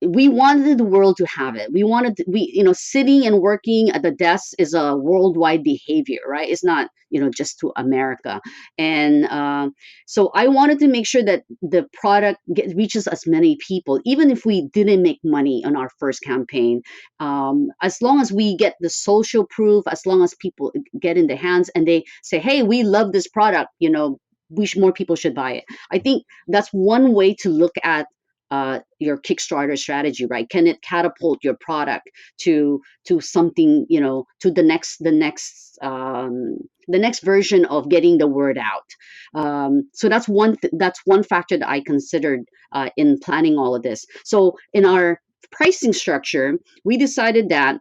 we wanted the world to have it. Sitting and working at the desk is a worldwide behavior, right? It's not, just to America. And so I wanted to make sure that the product reaches as many people, even if we didn't make money on our first campaign. As long as we get the social proof, as long as people get in their hands and they say, hey, we love this product, more people should buy it. I think that's one way to look at your Kickstarter strategy, right? Can it catapult your product to something, to the next version of getting the word out? So that's one factor that I considered in planning all of this. So in our pricing structure, we decided that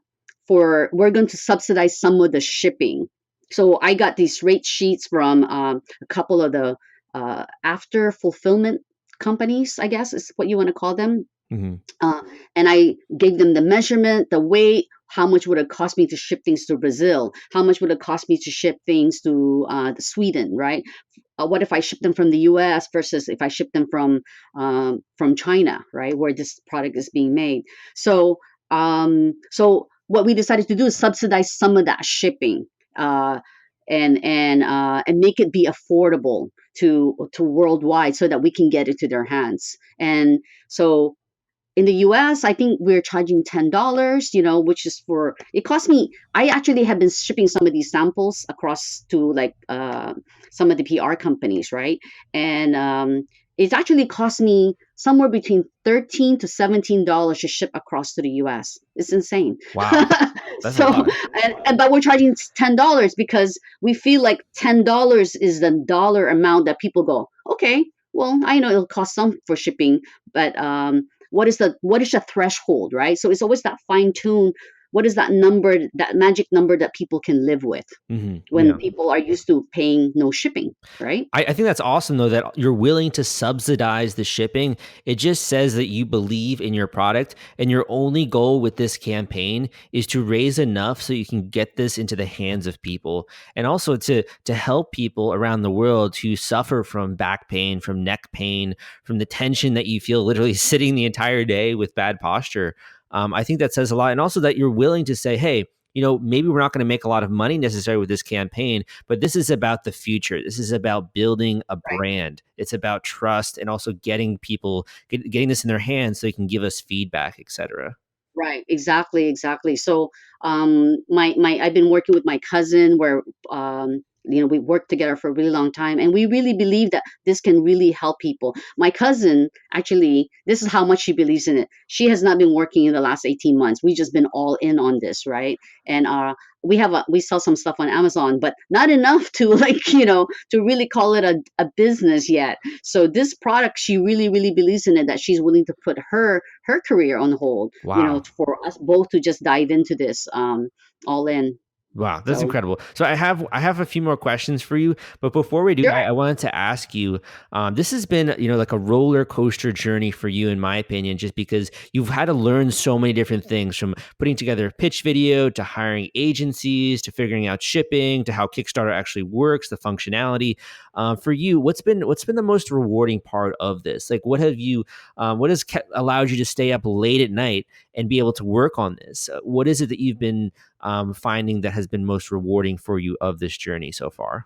we're going to subsidize some of the shipping. So I got these rate sheets from a couple of the after fulfillment companies, I guess is what you want to call them. Mm-hmm. And I gave them the measurement, the weight, how much would it cost me to ship things to Brazil? How much would it cost me to ship things to Sweden, right? What if I ship them from the US versus if I ship them from China, right, where this product is being made? So what we decided to do is subsidize some of that shipping and make it be affordable to worldwide so that we can get it to their hands. And so in the US, I think we're charging $10, which is it cost me, I actually have been shipping some of these samples across to some of the PR companies, right? And it's actually cost me somewhere between $13 to $17 to ship across to the US. It's insane. Wow. That's So, a lot. but we're charging $10 because we feel like $10 is the dollar amount that people go, okay, well, I know it'll cost some for shipping, but what is the threshold, right? So it's always that fine tune. What is that number, that magic number that people can live with when people are used to paying no shipping, right? I think that's awesome, though, that you're willing to subsidize the shipping. It just says that you believe in your product, and your only goal with this campaign is to raise enough so you can get this into the hands of people, and also to help people around the world who suffer from back pain, from neck pain, from the tension that you feel literally sitting the entire day with bad posture. I think that says a lot. And also that you're willing to say, hey, maybe we're not going to make a lot of money necessarily with this campaign, but this is about the future. This is about building a brand. It's about trust and also getting people, getting this in their hands so they can give us feedback, et cetera. Right. Exactly. So I've been working with my cousin where we worked together for a really long time, and we really believe that this can really help people. My cousin, actually, this is how much she believes in it. She has not been working in the last 18 months. We've just been all in on this, right? And we sell some stuff on Amazon, but not enough to to really call it a business yet. So this product, she really, really believes in it, that she's willing to put her career on hold, Wow. For us both to just dive into this all in. Wow, that's incredible. So I have a few more questions for you, but before we do, Sure. I wanted to ask you. This has been, like a roller coaster journey for you, in my opinion, just because you've had to learn so many different things, from putting together a pitch video to hiring agencies to figuring out shipping to how Kickstarter actually works, the functionality. For you, what's been the most rewarding part of this? Like, what has allowed you to stay up late at night and be able to work on this? What is it that you've been finding that has been most rewarding for you of this journey so far?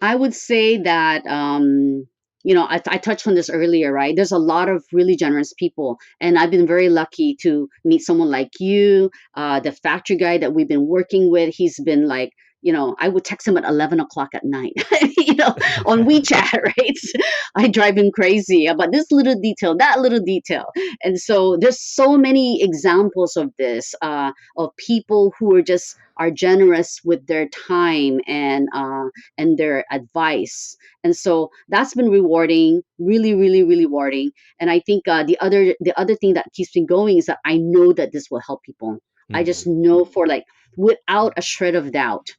I would say that, I touched on this earlier, right? There's a lot of really generous people, and I've been very lucky to meet someone like you, the factory guy that we've been working with. He's been I would text him at 11 o'clock at night, on WeChat, right? I drive him crazy about this little detail, that little detail. And so there's so many examples of this, of people who are generous with their time and their advice. And so that's been rewarding, really, really, really rewarding. And I think the other thing that keeps me going is that I know that this will help people. I Mhm. just know without a shred of doubt.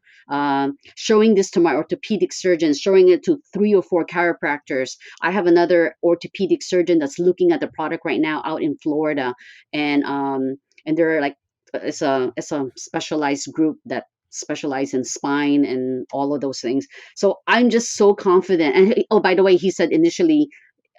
Showing this to my orthopedic surgeons, showing it to 3 or 4 chiropractors. I have another orthopedic surgeon that's looking at the product right now out in Florida, and they're like, it's a specialized group that specialize in spine and all of those things. So I'm just so confident. And oh, by the way, he said initially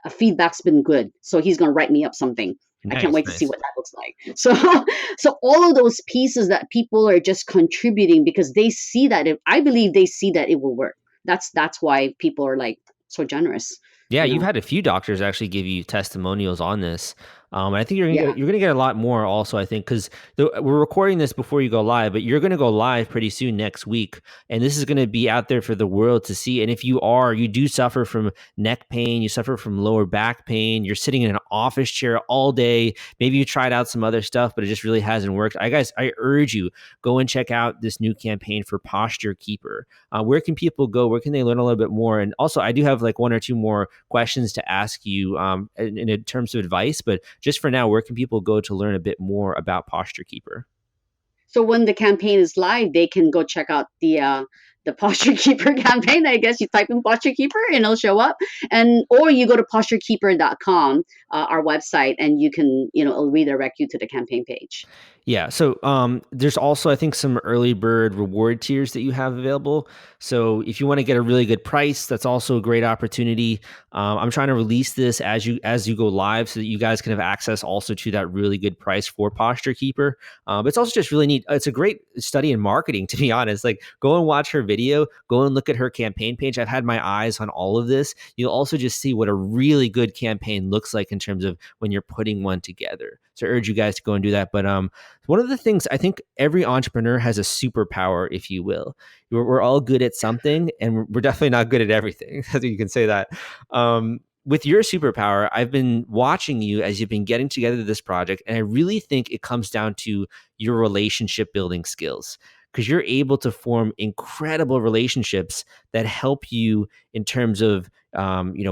feedback's been good, so he's going to write me up something. I can't Nice, wait to see nice. what that looks like. So, so all of those pieces that people are just contributing because they see that I believe they see that it will work. That's why people are like so generous. Yeah, You you've know, had a few doctors actually give you testimonials on this. And I think yeah. you're gonna get a lot more also. I think because we're recording this before you go live, but you're gonna go live pretty soon next week, and this is gonna be out there for the world to see. And if you do suffer from neck pain, you suffer from lower back pain, you're sitting in an office chair all day. Maybe you tried out some other stuff, but it just really hasn't worked. I urge you, go and check out this new campaign for Posture Keeper. Where can people go? Where can they learn a little bit more? And also, I do have like one or two more questions to ask you in terms of advice. But just for now, where can people go to learn a bit more about Posture Keeper? So when the campaign is live, they can go check out the Posture Keeper campaign. I guess you type in Posture Keeper and it'll show up, and or you go to posturekeeper.com, our website, and you can it'll redirect you to the campaign page. Yeah. So there's also, I think, some early bird reward tiers that you have available. So if you want to get a really good price, that's also a great opportunity. I'm trying to release this as you go live so that you guys can have access also to that really good price for Posture Keeper. But it's also just really neat. It's a great study in marketing, to be honest. Like, go and watch her video, go and look at her campaign page. I've had my eyes on all of this. You'll also just see what a really good campaign looks like in terms of when you're putting one together. So I urge you guys to go and do that. But one of the things, I think every entrepreneur has a superpower, if you will. We're all good at something, and we're definitely not good at everything. I think you can say that. With your superpower, I've been watching you as you've been getting together this project, and I really think it comes down to your relationship building skills, because you're able to form incredible relationships that help you in terms of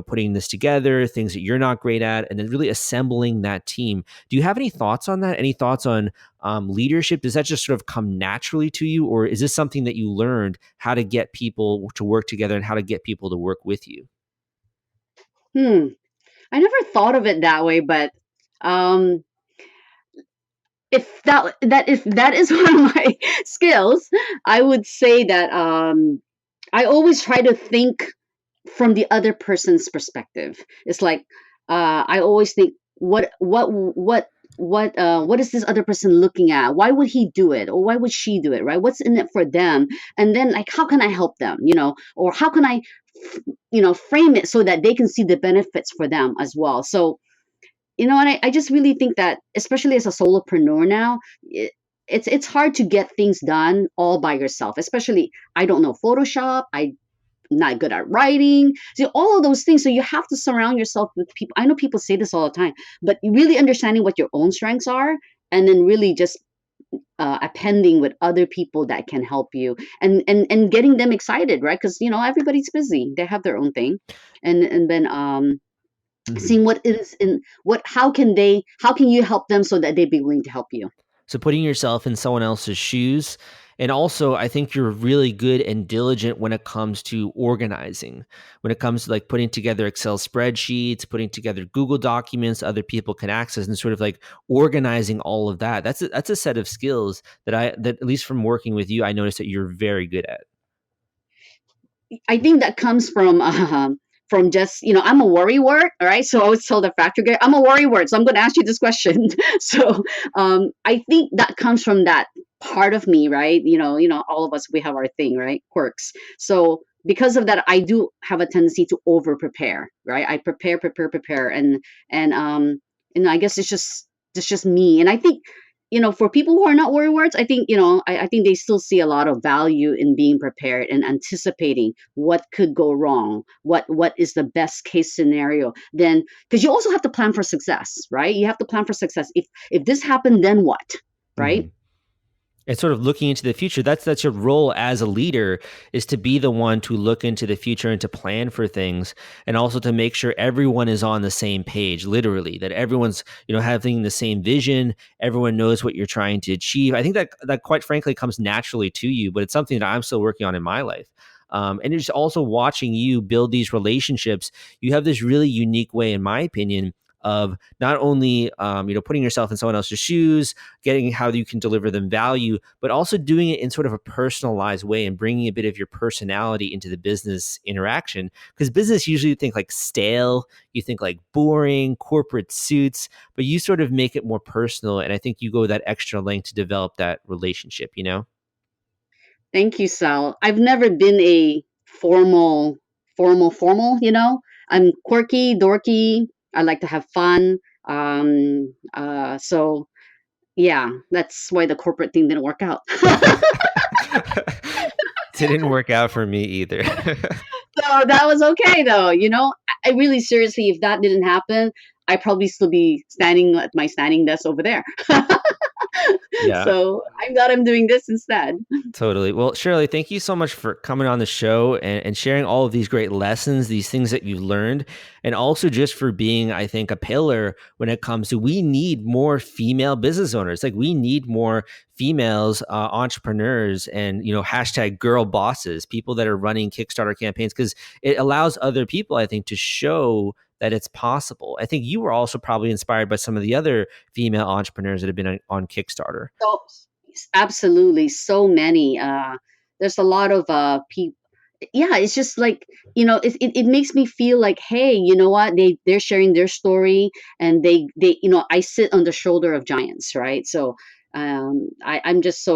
putting this together, things that you're not great at, and then really assembling that team. Do you have any thoughts on that? Any thoughts on leadership? Does that just sort of come naturally to you, or is this something that you learned how to get people to work together and how to get people to work with you? Hmm. I never thought of it that way, but um, if that is one of my skills, I would say that I always try to think from the other person's perspective. It's like I always think, what is this other person looking at? Why would he do it, or why would she do it? Right? What's in it for them? And then, like, how can I help them? Or how can I, frame it so that they can see the benefits for them as well. So, and I just really think that, especially as a solopreneur now, it's hard to get things done all by yourself. Especially, I don't know Photoshop. I'm not good at writing. So all of those things. So you have to surround yourself with people. I know people say this all the time, but really understanding what your own strengths are, and then really just appending with other people that can help you, and getting them excited, right? Because everybody's busy. They have their own thing, and then Mhm. seeing what is in what how can you help them so that they'd be willing to help you. So putting yourself in someone else's shoes. And also, I think you're really good and diligent when it comes to organizing, when it comes to like putting together Excel spreadsheets, putting together Google documents other people can access, and sort of like organizing all of that. That's a set of skills that at least from working with you, I noticed that you're very good at. I think that comes from just, I'm a worry word, all right? So I always tell the factory guy, I'm a worry word, so I'm going to ask you this question. So I think that comes from that part of me, right? All of us, we have our thing, right? Quirks. So because of that, I do have a tendency to over prepare, right? I prepare, and I guess it's just me. And I think for people who are not worrywart, I think, I think they still see a lot of value in being prepared and anticipating what could go wrong, what is the best case scenario. Then, because you also have to plan for success, right? You have to plan for success. If this happened, then what, right? Mhm. And sort of looking into the future, that's your role as a leader, is to be the one to look into the future and to plan for things, and also to make sure everyone is on the same page, literally, that everyone's, having the same vision, everyone knows what you're trying to achieve. I think that quite frankly comes naturally to you, but it's something that I'm still working on in my life. And it's also watching you build these relationships. You have this really unique way, in my opinion, of not only putting yourself in someone else's shoes, getting how you can deliver them value, but also doing it in sort of a personalized way and bringing a bit of your personality into the business interaction. Because business usually you think like stale, you think like boring, corporate suits, but you sort of make it more personal. And I think you go that extra length to develop that relationship, Thank you, Sal. I've never been a formal. I'm quirky, dorky. I like to have fun. So yeah, that's why the corporate thing didn't work out. Didn't work out for me either. So that was okay though. I really seriously, if that didn't happen, I'd probably still be standing at my standing desk over there. Yeah. So I'm glad I'm doing this instead. Totally. Well, Shirley, thank you so much for coming on the show and sharing all of these great lessons, these things that you've learned, and also just for being, I think, a pillar when it comes to, we need more female business owners. Like, we need more females, entrepreneurs, and, hashtag girl bosses, people that are running Kickstarter campaigns, because it allows other people, I think, to show that it's possible. I think you were also probably inspired by some of the other female entrepreneurs that have been on Kickstarter. So absolutely, so many. There's a lot of people. Yeah, it's just like, it makes me feel like, hey, you know what? They're sharing their story, and they I sit on the shoulder of giants, right? So I'm just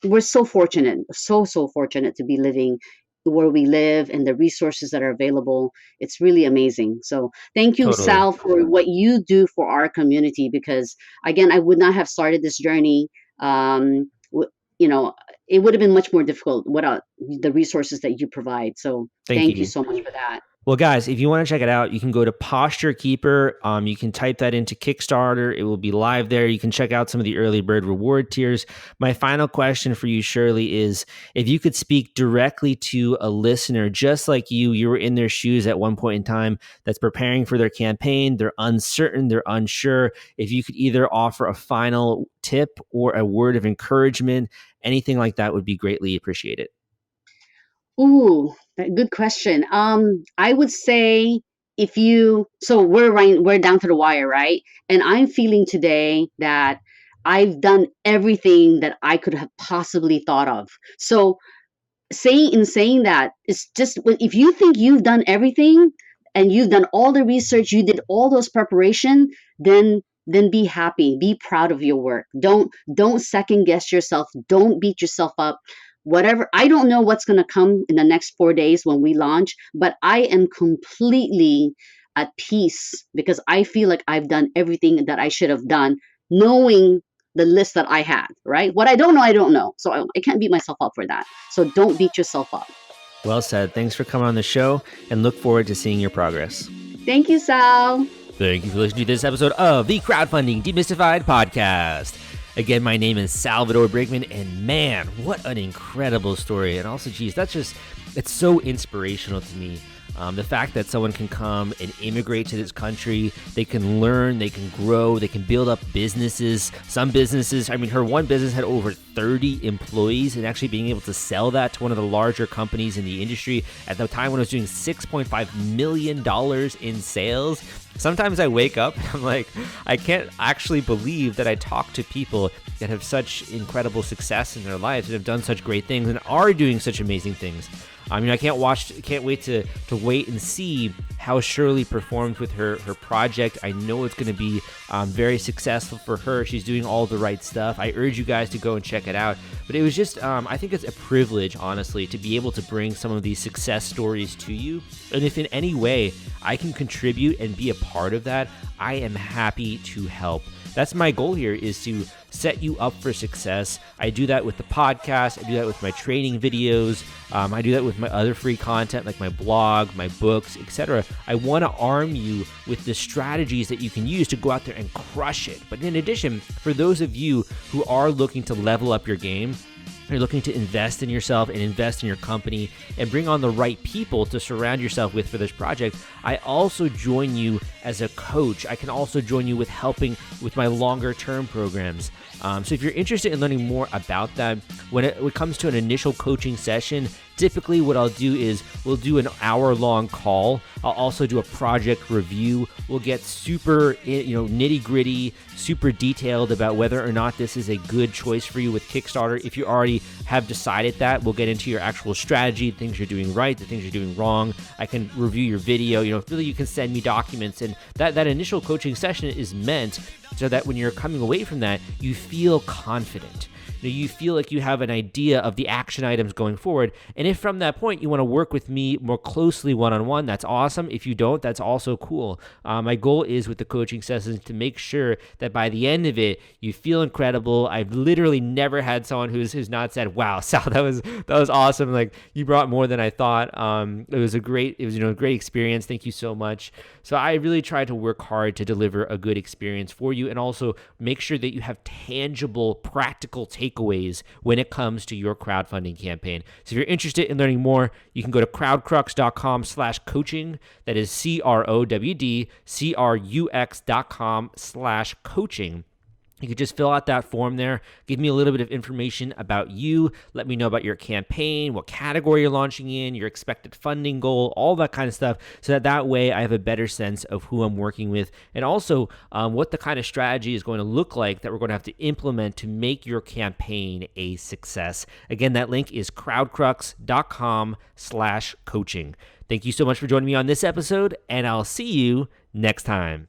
we're so fortunate, so fortunate to be living where we live and the resources that are available. It's really amazing. So thank you, Totally. Sal, for what you do for our community, because again, I would not have started this journey. It would have been much more difficult without the resources that you provide. So thank you so much for that. Well, guys, if you want to check it out, you can go to Posture Keeper. You can type that into Kickstarter. It will be live there. You can check out some of the early bird reward tiers. My final question for you, Shirley, is if you could speak directly to a listener just like you were in their shoes at one point in time, that's preparing for their campaign, they're uncertain, they're unsure. If you could either offer a final tip or a word of encouragement, anything like that would be greatly appreciated. Ooh, good question. I would say, so we're down to the wire, right? And I'm feeling today that I've done everything that I could have possibly thought of. So saying that, it's just, if you think you've done everything and you've done all the research, you did all those preparation, then be happy, be proud of your work. Don't second guess yourself. Don't beat yourself up. Whatever, I don't know what's going to come in the next 4 days when we launch, but I am completely at peace because I feel like I've done everything that I should have done, knowing the list that I had, right? What I don't know. So I can't beat myself up for that. So don't beat yourself up. Well said. Thanks for coming on the show, and look forward to seeing your progress. Thank you, Sal. Thank you for listening to this episode of the Crowdfunding Demystified podcast. Again, my name is Salvador Briggman, and man, what an incredible story. And also, geez, it's so inspirational to me. The fact that someone can come and immigrate to this country, they can learn, they can grow, they can build up businesses. Some businesses, her one business had over 30 employees, and actually being able to sell that to one of the larger companies in the industry at the time when I was doing $6.5 million in sales. Sometimes I wake up and I'm like, I can't actually believe that I talk to people that have such incredible success in their lives and have done such great things and are doing such amazing things. I can't wait to wait and see how Shirley performs with her project. I know it's going to be very successful for her. She's doing all the right stuff. I urge you guys to go and check it out. But it was just, I think it's a privilege, honestly, to be able to bring some of these success stories to you. And if in any way I can contribute and be a part of that, I am happy to help. That's my goal here, is to set you up for success. I do that with the podcast. I do that with my training videos. I do that with my other free content like my blog, my books, etc. I want to arm you with the strategies that you can use to go out there and crush it. But in addition, for those of you who are looking to level up your game, you're looking to invest in yourself and invest in your company and bring on the right people to surround yourself with for this project, I also join you as a coach. I can also join you with helping with my longer term programs. So if you're interested in learning more about that, when it comes to an initial coaching session, typically what I'll do is we'll do an hour-long call. I'll also do a project review. We'll get super nitty-gritty, super detailed about whether or not this is a good choice for you with Kickstarter. If you already have decided that, we'll get into your actual strategy, the things you're doing right, the things you're doing wrong. I can review your video. Really you can send me documents. And that initial coaching session is meant so that when you're coming away from that, you feel confident. You feel like you have an idea of the action items going forward. And if from that point you want to work with me more closely one-on-one, that's awesome. If you don't, that's also cool. My goal is with the coaching sessions to make sure that by the end of it, you feel incredible. I've literally never had someone who's not said, "Wow, Sal, that was awesome. Like you brought more than I thought." It was a great experience. Thank you so much. So I really try to work hard to deliver a good experience for you and also make sure that you have tangible, practical takeaways when it comes to your crowdfunding campaign. So if you're interested in learning more, you can go to crowdcrux.com/coaching. That is crowdcrux.com/coaching. You could just fill out that form there, give me a little bit of information about you, let me know about your campaign, what category you're launching in, your expected funding goal, all that kind of stuff, so that way I have a better sense of who I'm working with, and also what the kind of strategy is going to look like that we're going to have to implement to make your campaign a success. Again, that link is crowdcrux.com/coaching. Thank you so much for joining me on this episode, and I'll see you next time.